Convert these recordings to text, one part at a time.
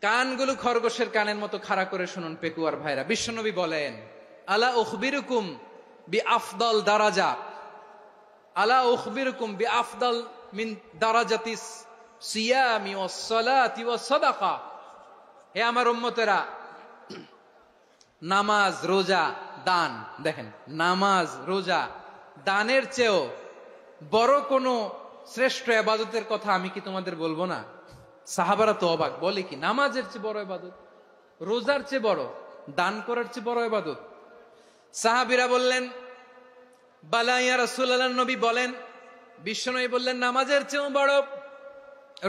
কানগুলো খরগোশের কানের মতো খাড়া করে শুনুন পেকুয়ার ভাইরা। বিশ্বনবী বলেন, আলা উখবিরুকুম বি আফদল দারাজা, আলা উখবিরুকুম বি আফদল মিন দারাজাতিস সিয়ামি ওয়াস সালাতি ওয়াস সাদাকা। হে আমার উম্মতেরা, নামাজ, রোজা, দান, দেখেন নামাজ, রোজা, দানের চেয়েও বড় কোন শ্রেষ্ঠ ইবাদতের কথা আমি কি তোমাদের বলবো না? সাহাবারা তো অবাক, বলে কি নামাজের চেয়ে বড় ইবাদত, রোজার চেয়ে বড়, দান করার চেয়ে বড় ইবাদত? সাহাবীরা বললেন, বালা ইয়া রাসূলুল্লাহ। নবী বলেন, বিশ্বনবী বললেন, নামাজের চেয়েও বড়,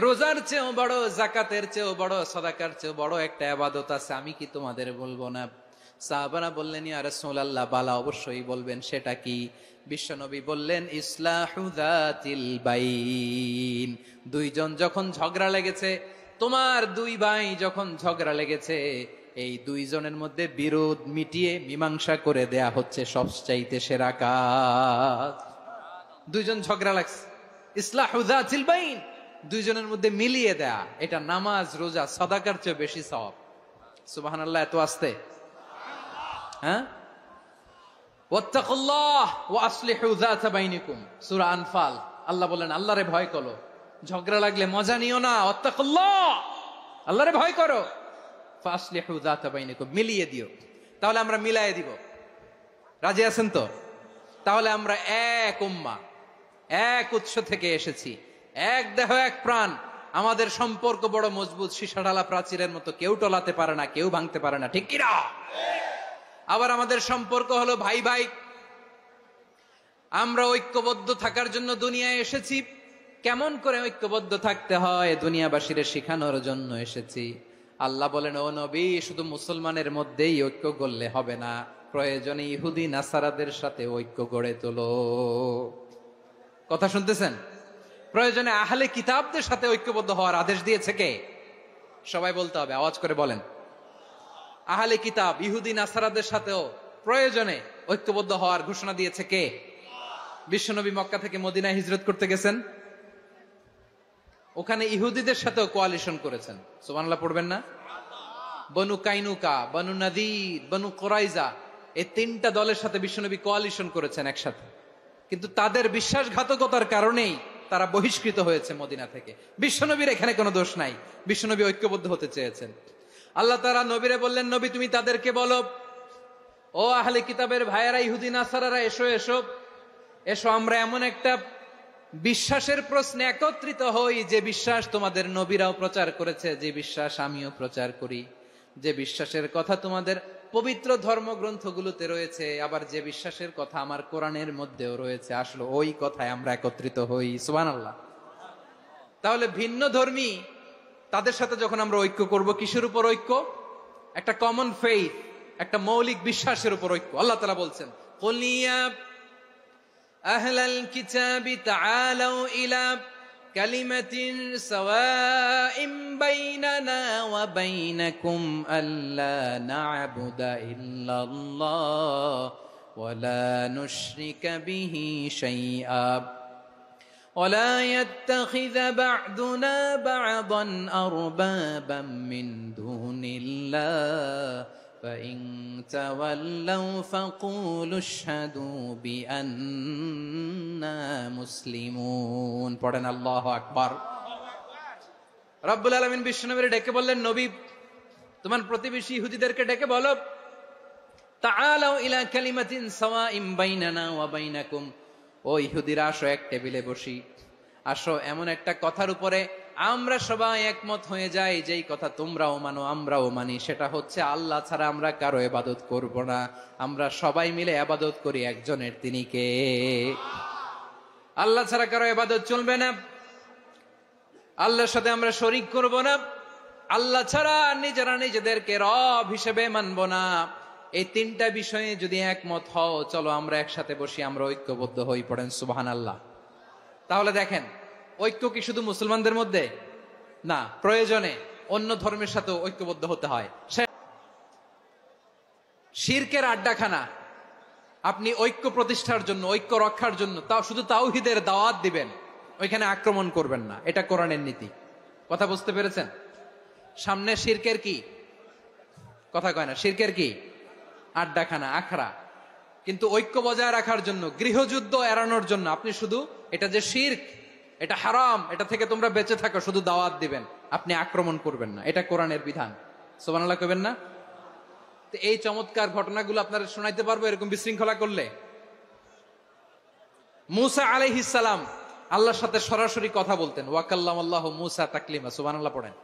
রোজার চেয়েও বড়, যাকাতের চেয়েও বড়, সাদাকার চেয়েও বড় একটা ইবাদত আছে, আমি কি তোমাদের বলবো না? সাহাবারা বললেন, ইয়া রাসূলুল্লাহ, বালা, অবশ্যই বলবেন, সেটা কি? বিশ্বনবী বললেন, ইসলাহু যাতিল বাইন। দুইজন যখন ঝগড়া লেগেছে, তোমার দুই ভাই যখন ঝগড়া লেগেছে, এই দুইজনের মধ্যে বিরোধ মিটিয়ে মীমাংসা করে দেয়া হচ্ছে সবচাইতে সেরা কাজ। দুইজন ঝগড়া লাগছে, ইসলাহু যাতিল বাইন, দুইজনের মধ্যে মিলিয়ে দেয়া, এটা নামাজ, রোজা, সাদাকার চেয়ে বেশি সওয়াব। সুবহানাল্লাহ, এত আস্তে, হ্যাঁ? ওয়াত্তাকুল্লাহ ওয়া আসলিহু যাতা বাইনিকুম, সূরা আনফাল। আল্লাহ বলেন, আল্লাহরে ভয় করো, ঝগড়া লাগলে মজা নিও না, ওয়াত্তাকুল্লাহ, আল্লাহরে ভয় করো, ফাসলিহু যাতা বাইনিকুম, মিলিয়ে দিও। তাহলে আমরা মিলায়ে দিব, রাজি আছেন তো? তাহলে আমরা এক উম্মাহ, এক উৎস থেকে এসেছি, এক দেহ, এক প্রাণ, আমাদের সম্পর্ক বড় মজবুত, সীসাঢালা প্রাচীরের মতো, কেউ টলাতে পারে না, কেউ ভাঙতে পারে না, ঠিক কিনা? আবার আমাদের সম্পর্ক হলো ভাই ভাই, আমরা ঐক্যবদ্ধ থাকার জন্য দুনিয়ায় এসেছি। কেমন করে ঐক্যবদ্ধ থাকতে হয় দুনিয়াবাসীর শেখানোর জন্য এসেছি। আল্লাহ বলেন, ও নবী, শুধু মুসলমানের মধ্যেই ঐক্য গড়লে হবে না, প্রয়োজনে ইহুদি নাসারাদের সাথে ঐক্য গড়ে তোলো। কথা শুনতেছেন? প্রয়োজনে আহলে কিতাবদের সাথে ঐক্যবদ্ধ হওয়ার আদেশ দিয়েছে কে? সবাই বলতে হবে, আওয়াজ করে বলেন। আহলে কিতাব, ইহুদি নাসারাদের সাথেও প্রয়োজনে ঐক্যবদ্ধ হওয়ার ঘোষণা দিয়েছে কে? বিশ্বনবী মক্কা থেকে মদিনায় হিজরত করতে গেছেন, ওখানে ইহুদিদের সাথেও কোয়ালিশন করেছেন। সুবহানাল্লাহ পড়বেন না? বনু কাইনুকা, বনু নাদির, বনু কুরাইজা, এই তিনটা দলের সাথে বিশ্বনবী কোয়ালিশন করেছেন একসাথে। কিন্তু তাদের বিশ্বাসঘাতকতার কারণেই তারা বহিষ্কৃত হয়েছে মদিনা থেকে। বিশ্বনবীর এখানে কোনো দোষ নাই, বিশ্বনবী ঐক্যবদ্ধ হতে চেয়েছেন। আল্লাহ তাআলা নবীরে বললেন, নবী তুমি তাদেরকে বলো, ও আহলে কিতাবের ভাইয়েরা, ইহুদি নাসারারা, এসো এসো এসো, আমরা এমন একটা বিশ্বাসের প্রশ্নে একত্রিত হই, যে বিশ্বাস তোমাদের নবীরাও প্রচার করেছে, যে বিশ্বাস আমিও প্রচার করি, যে বিশ্বাসের কথা তোমাদের পবিত্র ধর্মগ্রন্থগুলোতে রয়েছে, আবার যে বিশ্বাসের কথা আমার কোরআনের মধ্যেও রয়েছে, আসলে ওই কথায় আমরা একত্রিত হই। সুবহানাল্লাহ। তাহলে ভিন্ন ধর্মী তাদের সাথে যখন আমরা ঐক্য করব, কিসের উপর ঐক্য? একটা কমন ফেইথ, একটা মৌলিক বিশ্বাসের উপর ঐক্য। আল্লাহ তাআলা বলছেন, কুল ইয়া আহলাল কিতাবি তাআলাউ ইলা কালিমাতিন সাওয়াইম বাইনানা ওয়া বাইনাকুম আল্লা না'বুদা ইল্লাল্লাহ ওয়া লা নুশরিকা বিহি শাইআ ولا يتخذ بعضنا بعضا أربابا من دون الله فإن تولوا فقولوا اشهدوا بأننا مسلمون। পড়েন আল্লাহু আকবার। রব্বুল আলামিন বিশ্বনবীর ডেকে বললেন, নবী তোমার প্রতিবেশী ইহুদিদেরকে ডেকে বলো, তাআলাউ ইলা কালিমাতিন সাওয়াইম বাইনানা ওয়া বাইনাকুম, ও ইহুদিরা, আসো এক টেবিলে বসি, আসো এমন একটা কথার উপরে আমরা সবাই একমত হয়ে যাই, যেই কথা তোমরাও মানো আমরাও মানি, সেটা হচ্ছে আল্লাহ ছাড়া আমরা কারো ইবাদত করব না, আমরা সবাই মিলে ইবাদত করি একজনের, তিনি কে? আল্লাহ ছাড়া কারো ইবাদত চলবে না, আল্লাহর সাথে আমরা শরীক করব না, আল্লাহ ছাড়া নিজেরা নিজেদেরকে রব হিসেবে মানব না। এই তিনটা বিষয়ে যদি একমত হও, চলো আমরা একসাথে বসি, আমরা ঐক্যবদ্ধ হই। পড়েন সুবহানাল্লাহ। তাহলে দেখেন, ঐক্য কি শুধু মুসলমানদের মধ্যে না, প্রয়োজনে অন্য ধর্মের সাথে ঐক্যবদ্ধ হতে হয়। শিরকের আড্ডাখানা, আপনি ঐক্য প্রতিষ্ঠার জন্য, ঐক্য রক্ষার জন্য তাও শুধু তাওহীদের দাওয়াত দিবেন, ওইখানে আক্রমণ করবেন না, এটা কোরআনের নীতি। কথা বুঝতে পেরেছেন? সামনে শিরকের কি কথা কয় না, শিরকের কি আড্ডাখানা, আখড়া। কিন্তু ঐক্য বজায় রাখার জন্য, গৃহযুদ্ধ এড়ানোর জন্য আপনি শুধু এটা যে শিরক, এটা হারাম, এটা থেকে তোমরা বেঁচে থাকো, শুধু দাওয়াত দিবেন, আপনি আক্রমণ করবেন না। এটা কোরআনের বিধান। সুবহানাল্লাহ কইবেন না? তো এই চমৎকার ঘটনাগুলো আপনারা শোনাইতে পারবো এরকম বিশৃঙ্খলা করলে। মুসা আলাইহিস সালাম আল্লাহর সাথে সরাসরি কথা বলতেন। ওয়াকাল্লামাল্লাহু মুসা তাকলিমা। সুবহানাল্লাহ পড়েন,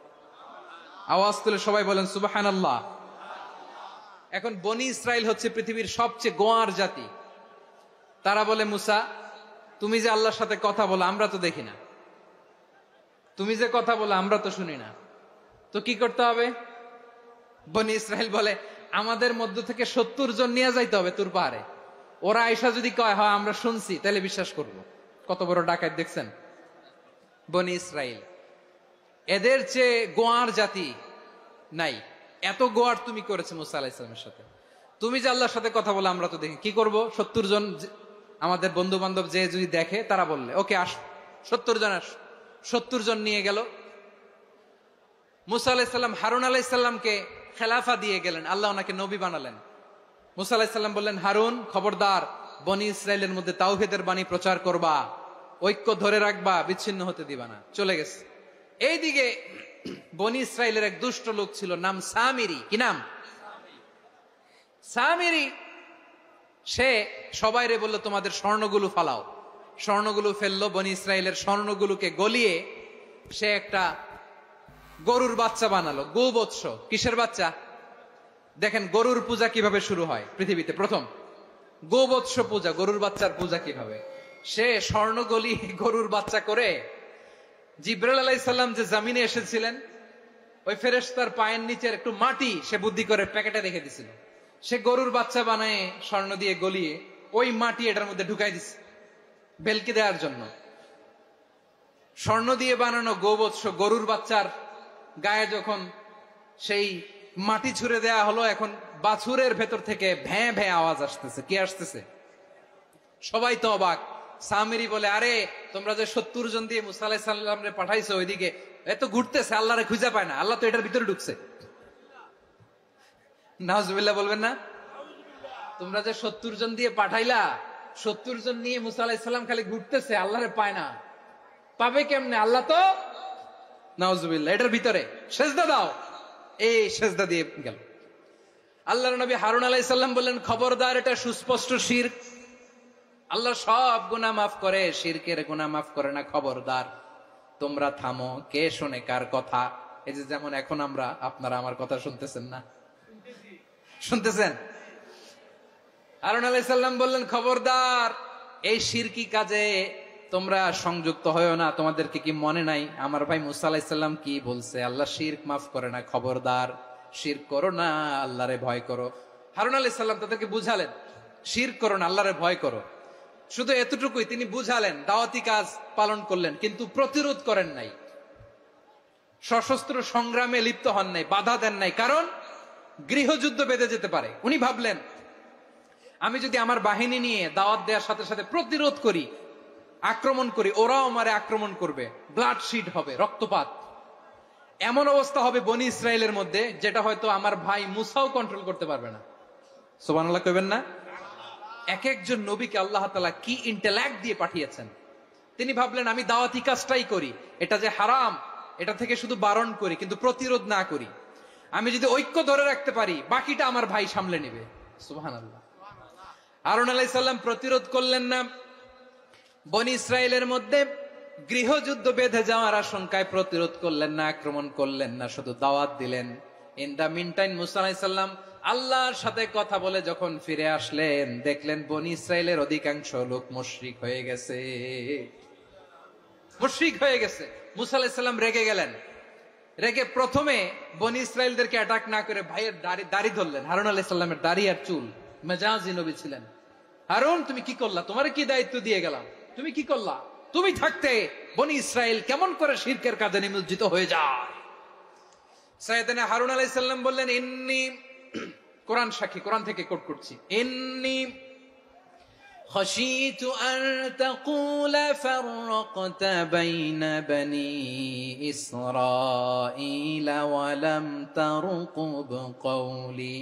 আওয়াজ তুলে সবাই বলেন সুবহানাল্লাহ। এখন বনি ইসরাইল হচ্ছে পৃথিবীর সবচেয়ে গোয়ার জাতি। তারা বলে, মুসা তুমি যে আল্লাহর সাথে কথা বলো আমরা তো দেখি না, তুমি যে কথা বলো আমরা তো শুনি না, তো কি করতে হবে? বনি ইসরাইল বলে, আমাদের মধ্য থেকে 70 জন নিয়ে যাইতে হবে তুর পাহাড়ে। ওরা আয়সা যদি কয় হয় আমরা শুনছি, তাহলে বিশ্বাস করব। কত বড় ডাকাত দেখছেন বনি ইসরাইল। এদের চেয়ে গোয়ার জাতি নাই। এত গোয়ার তুমি করেছে মুসা আলাইহিস সালামের সাথে। তুমি যে আল্লাহর সাথে কথা বলে আমরা তো দেখি, কি করব? 70 জন আমাদের বন্ধু বান্ধব যে যদি দেখে, তারা বললে ওকে আস, 70 জন আস। 70 জন নিয়ে গেল। মুসা আলাইহিস সালাম হারুন আলাইহিস সালামকে খেলাফা দিয়ে গেলেন, আল্লাহ ওনাকে নবী বানালেন। মুসা আলাইহিস সালাম বললেন, হারুন খবরদার, বনি ইসরাইলের মধ্যে তাওহীদের বাণী প্রচার করবা, ঐক্য ধরে রাখবা, বিচ্ছিন্ন হতে দিবা না। চলে গেছে। এইদিকে বনি ইসরাইলের এক দুষ্ট লোক ছিল, নাম সামিরি। কি নাম? সামিরি। সে সবাইরে বলল, তোমাদের স্বর্ণগুলো ফালাও। স্বর্ণগুলো ফেললো। বনি ইসরাইলের স্বর্ণগুলোকে গলিয়ে সে একটা গরুর বাচ্চা বানালো। গোবৎস। কিসের বাচ্চা? দেখেন গরুর পূজা কিভাবে শুরু হয় পৃথিবীতে প্রথম। গোবৎস পূজা, গরুর বাচ্চার পূজা কিভাবে। সে স্বর্ণ গলি গরুর বাচ্চা করে, জিবরাইল আলাইহিস সালাম যে জমিনে এসেছিলেন, ওই ফেরেশতার পায়ের নিচের একটু মাটি সে বুদ্ধি করে প্যাকেটে রেখে দিছিল। সে গরুর বাচ্চা বানায় স্বর্ণ দিয়ে গলিয়ে ওই মাটি এটার মধ্যে ঢুকাই দিছে বেলকি দেওয়ার জন্য। স্বর্ণ দিয়ে বানানো গোবৎস গরুর বাচ্চার গায়ে যখন সেই মাটি ছুঁড়ে দেয়া হলো, এখন বাছুরের ভেতর থেকে ভ্যাঁ ভ্যাঁ আওয়াজ আসতেছে। কি আসতেছে? সবাই তো অবাক। সামিরি বলে, আরে তোমরা যে 70 জন দিয়ে মুসা আলাইহিস সালামরে পাঠাইছো, ওইদিকে এত ঘুরতেছে, আল্লাহরে খুঁজে পায় না, আল্লাহ তো এটার ভিতরে ঢুকছে। নাউজুবিল্লাহ বলবেন না? তোমরা যে 70 জন দিয়ে পাঠাইলা, 70 জন নিয়ে মুসা আলাইহিস সালাম খালি ঘুরতেছে, আল্লাহরে পায় না। পাবে কেমনে? আল্লাহ তো নাউজুবিল্লাহ এটার ভিতরে। সেজদা দাও। এই সেজদা দিয়ে গেল। আল্লাহর নবী হারুন আলাইহিস সালাম বললেন, খবরদার, এটা সুস্পষ্ট শিরক। আল্লাহ সব গুনাহ মাফ করে, শিরকের গুনাহ মাফ করে না। খবরদার, তোমরা থামো। কে শোনে কার কথা? এই যে যেমন এখন আপনারা আমার কথা শুনতেছেন না? শুনতেছেন? হারুন আলাইহিস সালাম বললেন, খবরদার, এই শিরকি কাজে তোমরা সংযুক্ত হয়ো না। তোমাদেরকে কি মনে নাই আমার ভাই মুসা আলাইহিস সালাম কি বলছে? আল্লাহ শিরক মাফ করে না। খবরদার, শিরক করো না, আল্লাহরে ভয় করো। হারুন আলাইহিস সালাম তাদেরকে বুঝালেন, শিরক করো না, আল্লাহরে ভয় করো। শুধু এতটুকুই তিনি বুঝালেন, দাওয়াতি কাজ পালন করলেন, কিন্তু প্রতিরোধ করেন নাই, সশস্ত্র সংগ্রামে লিপ্ত হন নাই, বাধা দেন নাই। কারণ গৃহযুদ্ধ বেঁধে যেতে পারে। উনি ভাবলেন, আমি যদি আমার বাহিনী নিয়ে দাওয়াত দেওয়ার সাথে সাথে প্রতিরোধ করি, আক্রমণ করি, ওরাও আমারে আক্রমণ করবে, ব্লাডশিড হবে, রক্তপাত। এমন অবস্থা হবে বনি ইসরায়েলের মধ্যে, যেটা হয়তো আমার ভাই মুসাও কন্ট্রোল করতে পারবে না। সুবহানাল্লাহ কইবেন না? এক একজন নবীকে আল্লাহ তাআলা কি ইন্টেলেক্ট দিয়ে পাঠিয়েছেন। তিনি ভাবলেন, আমি দাওয়াতি কাজটাই করি, এটা যে হারাম এটা থেকে শুধু বারণ করি, কিন্তু প্রতিরোধ না করি। আমি যদি ঐক্য ধরে রাখতে পারি, বাকিটা আমার ভাই সামলে নেবে। সুবহানাল্লাহ। হারুন আলাইহিস সালাম প্রতিরোধ করলেন না। বনি ইসরায়েলের মধ্যে গৃহযুদ্ধ বেঁধে যাওয়ার আশঙ্কায় প্রতিরোধ করলেন না, আক্রমণ করলেন না, শুধু দাওয়াত দিলেন। ইন দা মিন টাইম মুসা আলাইহিস সালাম আল্লাহর সাথে কথা বলে যখন ফিরে আসলেন, দেখলেন বনি ইসরায়েলের অধিকাংশ লোক মুশরিক হয়ে গেছে। মুশরিক হয়ে গেছে। মুসা আলাইহিস সালাম রেগে গেলেন। রেগে প্রথমে বনি ইসরায়েলদেরকে অ্যাটাক না করে ভাইয়ের দাড়ি ধরলেন। হারুন আলাইহিস সালামের দাড়ি আর চুল। মেজাজি নবী ছিলেন। হারুন, তুমি কি করলা? তোমার কি দায়িত্ব দিয়ে গেলাম, তুমি কি করলা? তুমি থাকতে বনি ইসরায়েল কেমন করে শিরকের কাজে নিমজ্জিত হয়ে যায়? সাইয়েদনা হারুন আলাইহিস সালাম বললেন, ইন্নী, কোরআন সাক্ষী, কোরআন থেকে কোট করছি, ইন্নী خشيت أن تقول فرقت بين بني إسرائيل ولم ترقب قولي।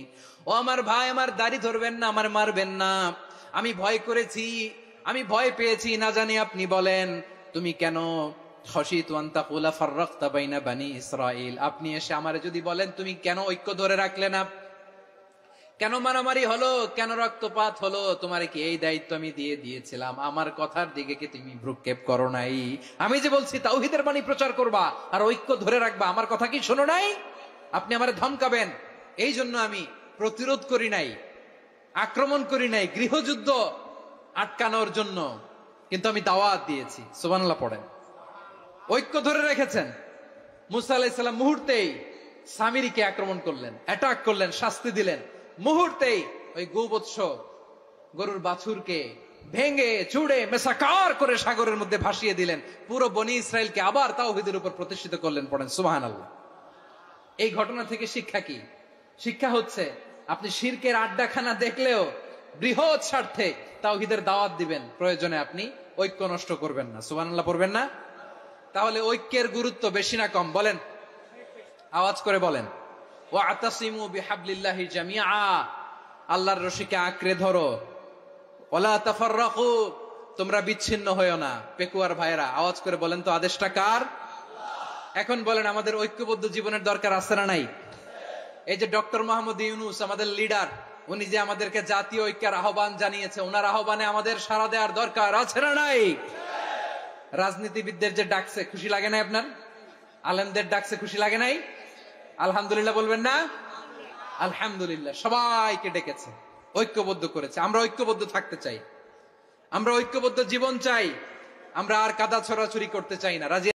ও আমার ভাই, আমার দাড়ি ধরবেন না, আমার মারবেন না। আমি ভয় করেছি, আমি ভয় পেয়েছি, না জানি আপনি বলেন তুমি কেন খশিতু আন তাকুলা ফাররাকতা বাইনা বানি ইসরাইল, আপনি এসে আমারে যদি বলেন তুমি কেন ঐক্য ধরে রাখলে না, কেন মারামারি হলো, কেন রক্তপাত হলো, তোমারে কি এই দায়িত্ব আমি দিয়ে দিয়েছিলাম? আমার কথার দিকে কি তুমি ভ্রুক্ষেপ করো নাই? আমি যে বলছি তাওহীদের বাণী প্রচার করবা আর ঐক্য ধরে রাখবা, আমার কথা কি শোনো নাই? আপনি আমারে ধমকাবেন, এই জন্য আমি প্রতিরোধ করি নাই, আক্রমণ করি নাই, গৃহযুদ্ধ আটকানোর জন্য, কিন্তু আমি দাওয়াত দিয়েছি। সুবহানাল্লাহ পড়েন। ঐক্য ধরে রেখেছেন। মুসা আলাইহিস সালাম মুহূর্তেই সামিরীকে আক্রমণ করলেন, অ্যাটাক করলেন, শাস্তি দিলেন। মুহূর্তেই ওই গোবৎস গরুর বাছুরকে ভেঙে চুড়ে মেসাকার করে সাগরের মধ্যে ভাসিয়ে দিলেন। পুরো বনি ইসরায়েলকে আবার তাওহীদের উপর প্রতিষ্ঠিত করলেন। পড়েন সুবহানাল্লাহ। এই ঘটনা থেকে শিক্ষা কি? শিক্ষা হচ্ছে আপনি শিরকের আড্ডাখানা দেখলেও বৃহৎ স্বার্থে তাওহীদের দাওয়াত দিবেন, প্রয়োজনে আপনি ঐক্য নষ্ট করবেন না। সুবহানাল্লাহ পড়বেন না? তাহলে ঐক্যের গুরুত্ব বেশি না কম বলেন? আওয়াজ করে বলেন। ওয়াতাসিমু বিহাবলিল্লাহি জামিআ, আল্লাহর রশিকে আঁকড়ে ধরো। ওয়ালা তাফাররাকু, তোমরা বিচ্ছিন্ন হয়ো না। পেকুয়ার ভাইরা আওয়াজ করে বলেন তো আদেশটা কার? এখন বলেন আমাদের ঐক্যবদ্ধ জীবনের দরকার আছে না নাই? এই যে ডক্টর মোহাম্মদ ইউনূস আমাদের লিডার, উনি যে আমাদেরকে জাতীয় ঐক্যের আহ্বান জানিয়েছে, ওনার আহ্বানে আমাদের সাড়া দেওয়ার দরকার আছে না নাই? রাজনীতিবিদদের যে ডাকছে খুশি লাগে নাই আপনার? আলেমদের ডাকছে খুশি লাগে নাই? আলহামদুলিল্লাহ বলবেন না? আলহামদুলিল্লাহ। সবাইকে ডেকেছে, ঐক্যবদ্ধ করেছে। আমরা ঐক্যবদ্ধ থাকতে চাই, আমরা ঐক্যবদ্ধ জীবন চাই, আমরা আর কাদা ছড়াছড়ি করতে চাই না। রাজি